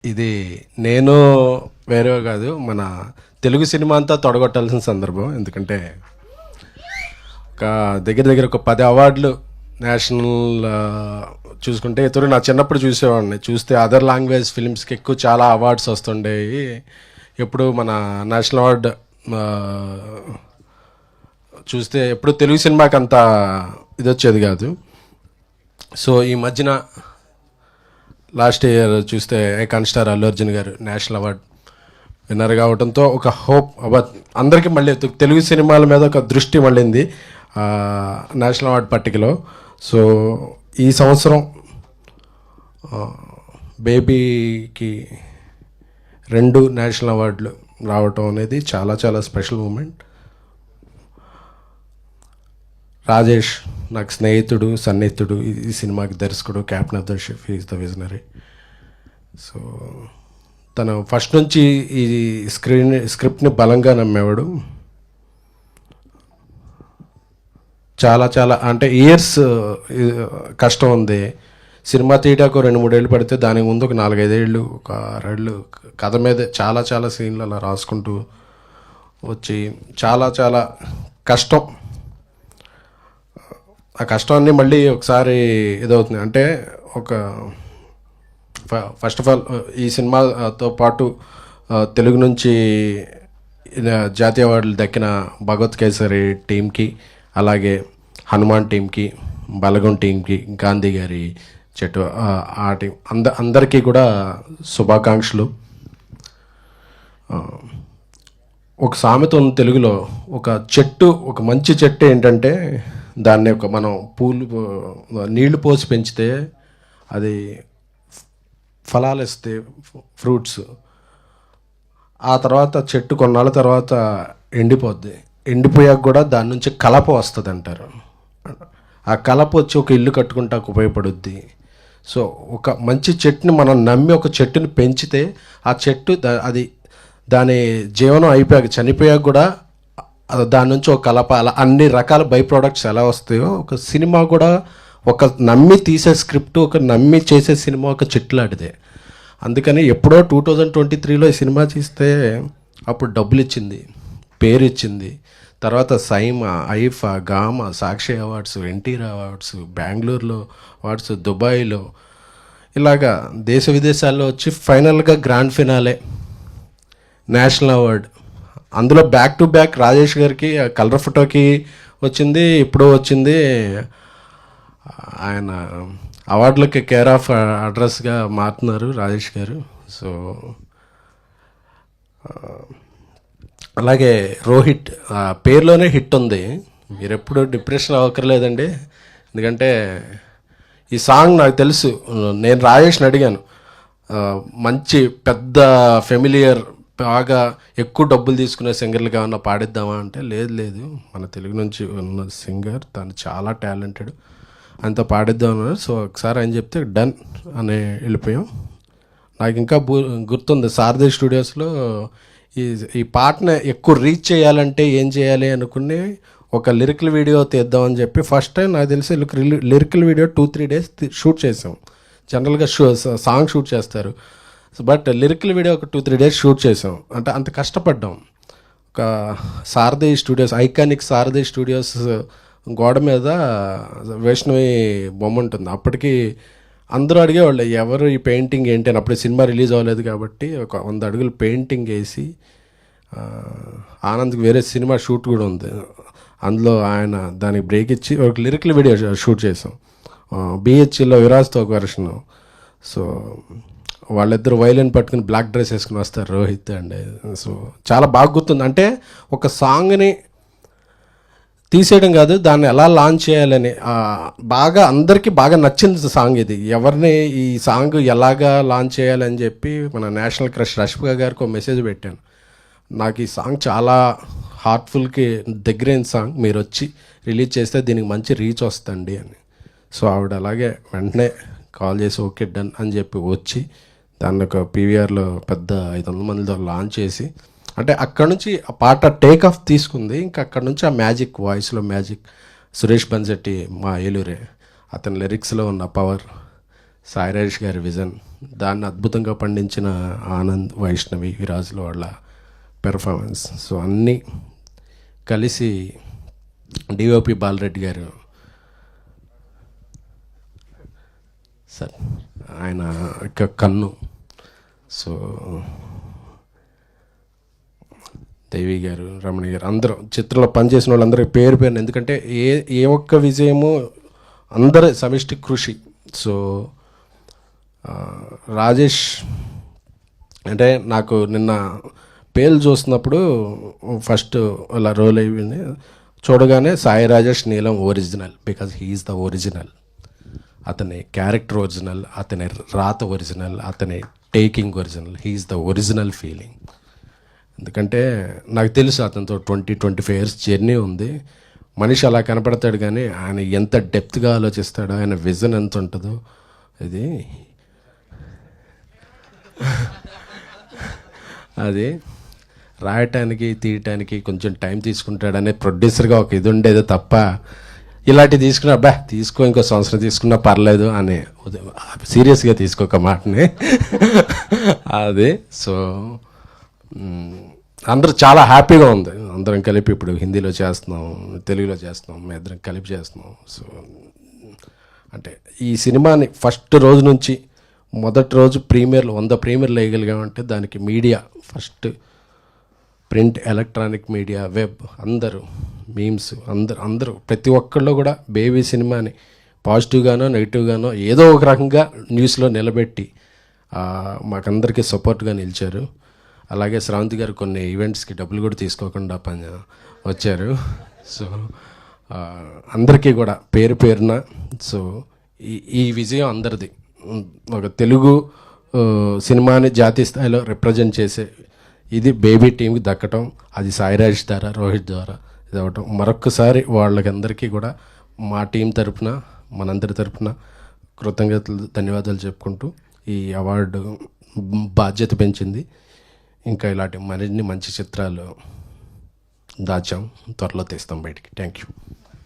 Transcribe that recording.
ఇది నేను వేరే కాదు, మన తెలుగు సినిమా అంతా తొడగొట్టాల్సిన సందర్భం. ఎందుకంటే ఒక దగ్గర దగ్గర ఒక 10 అవార్డులు నేషనల్ చూసుకుంటే ఇతరు నా చిన్నప్పుడు చూసేవాడిని. చూస్తే అదర్ లాంగ్వేజ్ ఫిల్మ్స్కి ఎక్కువ చాలా అవార్డ్స్ వస్తుండేవి. ఎప్పుడు మన నేషనల్ అవార్డు చూస్తే ఎప్పుడు తెలుగు సినిమాకి అంత ఇది వచ్చేది కాదు. సో ఈ మధ్యన లాస్ట్ ఇయర్ చూస్తే ఐకాన్ స్టార్ అల్లు అర్జున్ గారు నేషనల్ అవార్డ్ విన్నర్ కావడంతో ఒక హోప్ అందరికీ మళ్ళీ తెలుగు సినిమాల మీద ఒక దృష్టి మళ్ళింది నేషనల్ అవార్డ్ పట్టికలో. సో ఈ సంవత్సరం బేబీకి 2 నేషనల్ అవార్డులు రావటం అనేది చాలా చాలా స్పెషల్ మూమెంట్. రాజేష్ నాకు స్నేహితుడు, సన్నిహితుడు. ఈ సినిమాకి దర్శకుడు, captain of the ship, is the visionary. So తను ఫస్ట్ నుంచి ఈ స్క్రిప్ట్ని బలంగా నమ్మేవాడు. చాలా చాలా అంటే ఇయర్స్ కష్టం ఉంది. సినిమా తీయడానికి 2-3 ఏళ్ళు పడితే దానికి ముందు ఒక 4-5 ఏళ్ళు, ఒక 6 ఏళ్ళు కథ మీద చాలా చాలా సీన్లు అలా రాసుకుంటూ వచ్చి చాలా చాలా కష్టం. ఆ కష్టాన్ని మళ్ళీ ఒకసారి ఇదవుతుంది. అంటే ఒక ఫస్ట్ ఆఫ్ ఆల్ ఈ సినిమాతో పాటు తెలుగు నుంచి జాతీయ అవార్డులు దక్కిన భగవత్ కేసరి టీంకి, అలాగే హనుమాన్ టీంకి, బలగం టీంకి, గాంధీ గారి చెట్టు ఆ టీం అందరికీ కూడా శుభాకాంక్షలు. ఒక సామెత ఉంది తెలుగులో, ఒక చెట్టు, ఒక మంచి చెట్టు ఏంటంటే దాన్ని ఒక మనం నీళ్లు పోసి పెంచితే అది ఫలాలు ఇస్తే ఫ్రూట్స్. ఆ తర్వాత చెట్టు కొన్నాళ్ళ తర్వాత ఎండిపోద్ది. ఎండిపోయాక కూడా దాని నుంచి కలప వస్తుంది అంటారు. ఆ కలప వచ్చి ఒక ఇల్లు కట్టుకుంటాకు ఉపయోగపడుద్ది. సో ఒక మంచి చెట్టుని మనం నమ్మి ఒక చెట్టుని పెంచితే ఆ చెట్టు అది దాని జీవనం అయిపోయాక, చనిపోయాక కూడా దాని నుంచి ఒక కలప, అలా అన్ని రకాల బై ప్రోడక్ట్స్ ఎలా వస్తాయో ఒక సినిమా కూడా ఒక నమ్మి తీసే స్క్రిప్ట్, ఒక నమ్మి చేసే సినిమా ఒక చెట్లాంటిదే. అందుకని ఎప్పుడో 2023లో ఈ సినిమా తీస్తే అప్పుడు డబ్బులు ఇచ్చింది, పేరు ఇచ్చింది. తర్వాత సైమా, ఐఫా, గామా, సాక్షి అవార్డ్స్, ఎన్టీఆర్ అవార్డ్స్, బెంగళూరులో అవార్డ్స్, దుబాయ్లో, ఇలాగా దేశ విదేశాల్లో వచ్చి ఫైనల్గా గ్రాండ్ ఫినాలే నేషనల్ అవార్డ్. అందులో బ్యాక్ టు బ్యాక్ రాజేష్ గారికి కలర్ ఫోటోకి వచ్చింది, ఇప్పుడు వచ్చింది. ఆయన అవార్డులకి కేర్ ఆఫ్ అడ్రస్గా మారుతున్నారు రాజేష్ గారు. సో అలాగే రోహిత్ పేరులోనే హిట్ ఉంది. మీరు ఎప్పుడు డిప్రెషన్ అవ్వక్కర్లేదండి. ఎందుకంటే ఈ సాంగ్ నాకు తెలుసు. నేను రాజేష్ని అడిగాను, మంచి పెద్ద ఫెమిలియర్, బాగా ఎక్కువ డబ్బులు తీసుకునే సింగర్లుగా ఏమన్నా పాడిద్దామా అంటే, లేదు మన తెలుగు నుంచి ఉన్న సింగర్, తను చాలా టాలెంటెడ్, అంత పాడిద్దాం అన్నారు. సో ఒకసారి ఆయన చెప్తే డన్ అని వెళ్ళిపోయాం. నాకు ఇంకా గుర్తుంది, సారథి స్టూడియోస్లో ఈ పాటను ఎక్కువ రీచ్ చేయాలంటే ఏం చేయాలి అనుకుని ఒక లిరికల్ వీడియో తీద్దామని చెప్పి ఫస్ట్ టైం నాకు తెలిసి లిరికల్ వీడియో 2-3 డేస్ షూట్ చేసాం. జనరల్గా సాంగ్ షూట్ చేస్తారు, బట్ లిరికల్ వీడియో ఒక 2-3 డేస్ షూట్ చేసాం. అంటే అంత కష్టపడ్డాం. ఒక సారథి స్టూడియోస్, ఐకానిక్ సారథి స్టూడియోస్ గోడ మీద వైష్ణవి బొమ్మ ఉంటుంది. అప్పటికి అందరూ అడిగేవాళ్ళు, ఎవరు ఈ పెయింటింగ్ ఏంటి అని. అప్పుడు సినిమా రిలీజ్ అవ్వలేదు కాబట్టి ఒక 100 అడుగులు పెయింటింగ్ వేసి, ఆనంద్కి వేరే సినిమా షూట్ కూడా ఉంది, అందులో ఆయన దానికి బ్రేక్ ఇచ్చి ఒక లిరికల్ వీడియో షూట్ చేసాం. బిహెచ్లో విరాజ్తో ఒక వెర్షన్. సో వాళ్ళిద్దరు వైలిన్ పట్టుకుని బ్లాక్ డ్రెస్ వేసుకుని వస్తారు, రోహిత్ అండ్. సో చాలా బాగా గుర్తుంది. అంటే ఒక సాంగ్ని తీసేయడం కాదు, దాన్ని ఎలా లాంచ్ చేయాలని బాగా అందరికీ బాగా నచ్చింది సాంగ్ ఇది. ఎవరిని ఈ సాంగ్ ఎలాగా లాంచ్ చేయాలని చెప్పి మన నేషనల్ క్రష్ రష్మిక గారికి ఒక మెసేజ్ పెట్టాను. నాకు ఈ సాంగ్ చాలా హార్ట్ఫుల్కి దగ్గరైన సాంగ్, మీరు వచ్చి రిలీజ్ చేస్తే దీనికి మంచి రీచ్ వస్తుంది అని. సో ఆవిడ అలాగే వెంటనే కాల్ చేసి ఓకే డన్ అని చెప్పి వచ్చి దాన్ని ఒక పీవీఆర్లో పెద్ద 500 మందితో లాంచ్ చేసి, అంటే అక్కడ నుంచి ఆ పాట టేక్ ఆఫ్ తీసుకుంది. ఇంకా అక్కడ నుంచి ఆ మ్యాజిక్, వాయిస్లో మ్యాజిక్, సురేష్ బన్సెట్టి మా ఏలూరే, అతని లిరిక్స్లో ఉన్న పవర్. సాయి రాజేష్ గారి విజన్, దాన్ని అద్భుతంగా పండించిన ఆనంద్, వైష్ణవి, విరాజుల వాళ్ళ పెర్ఫార్మెన్స్, సో అన్నీ కలిసి డిఓపి బాలరెడ్డి గారు సార్, ఆయన కన్ను, సో దేవి గారు, రమణి గారు, అందరూ చిత్రంలో పనిచేసిన వాళ్ళందరూ పేరు పేరుని, ఎందుకంటే ఏ ఒక్క విజయము అందరి సమిష్టి కృషి. సో రాజేష్ అంటే నాకు నిన్న పేర్లు చూస్తున్నప్పుడు ఫస్ట్ అలా రోల్ అయిపోయింది, చూడగానే Sai Rajesh Neelam original, because he's the original. అతని క్యారెక్టర్ ఒరిజినల్, అతని రాత ఒరిజినల్, అతని taking original, he's the original feeling. ఎందుకంటే నాకు తెలుసు అతనితో 20-25 ఇయర్స్ జర్నీ ఉంది. మనిషి అలా కనపడతాడు, కానీ ఆయన ఎంత డెప్త్గా ఆలోచిస్తాడో, ఆయన విజన్ ఎంత ఉంటుందో, ఇది అది రాయటానికి తీయటానికి కొంచెం టైం తీసుకుంటాడనే ప్రొడ్యూసర్గా ఒక ఇది ఉండేది తప్ప, ఇలాంటివి తీసుకున్నా అబ్బా తీసుకో, ఇంకో సంవత్సరం తీసుకున్నా పర్లేదు అని సీరియస్గా తీసుకోక మాటని అది. సో అందరూ చాలా హ్యాపీగా ఉంది, అందరం కలిపి ఇప్పుడు హిందీలో చేస్తున్నాం, తెలుగులో చేస్తున్నాం, మేము ఇద్దరం కలిపి చేస్తున్నాం. సో అంటే ఈ సినిమాని ఫస్ట్ రోజు నుంచి మొదటి రోజు ప్రీమియర్లు 100 ప్రీమియర్లు వేయగలిగామంటే దానికి media first, print, electronic media, web, అందరూ మీమ్స్, అందరూ ప్రతి ఒక్కళ్ళు కూడా బేబీ సినిమాని పాజిటివ్గానో నెగిటివ్గానో ఏదో ఒక రకంగా న్యూస్లో నిలబెట్టి మాకందరికీ సపోర్ట్గా నిలిచారు. అలాగే శ్రావంతి గారు కొన్ని ఈవెంట్స్కి డబ్బులు కూడా తీసుకోకుండా వచ్చారు. సో అందరికీ కూడా పేరు పేరున, సో ఈ విజయం అందరిది. ఒక తెలుగు సినిమాని జాతీయ స్థాయిలో రిప్రజెంట్ చేసే ఇది బేబీ టీంకి దక్కటం, అది సాయిరాజ్ ద్వారా, రోహిత్ ద్వారా ఇది అవ్వటం, మరొక్కసారి వాళ్ళకందరికీ కూడా మా టీం తరపున, మనందరి తరపున కృతజ్ఞతలు, ధన్యవాదాలు చెప్పుకుంటూ ఈ అవార్డు బాధ్యత పెంచింది. ఇంకా ఇలాంటి మరిన్ని మంచి చిత్రాలు దాచాం, త్వరలో తీస్తాం బయటికి. Thank you.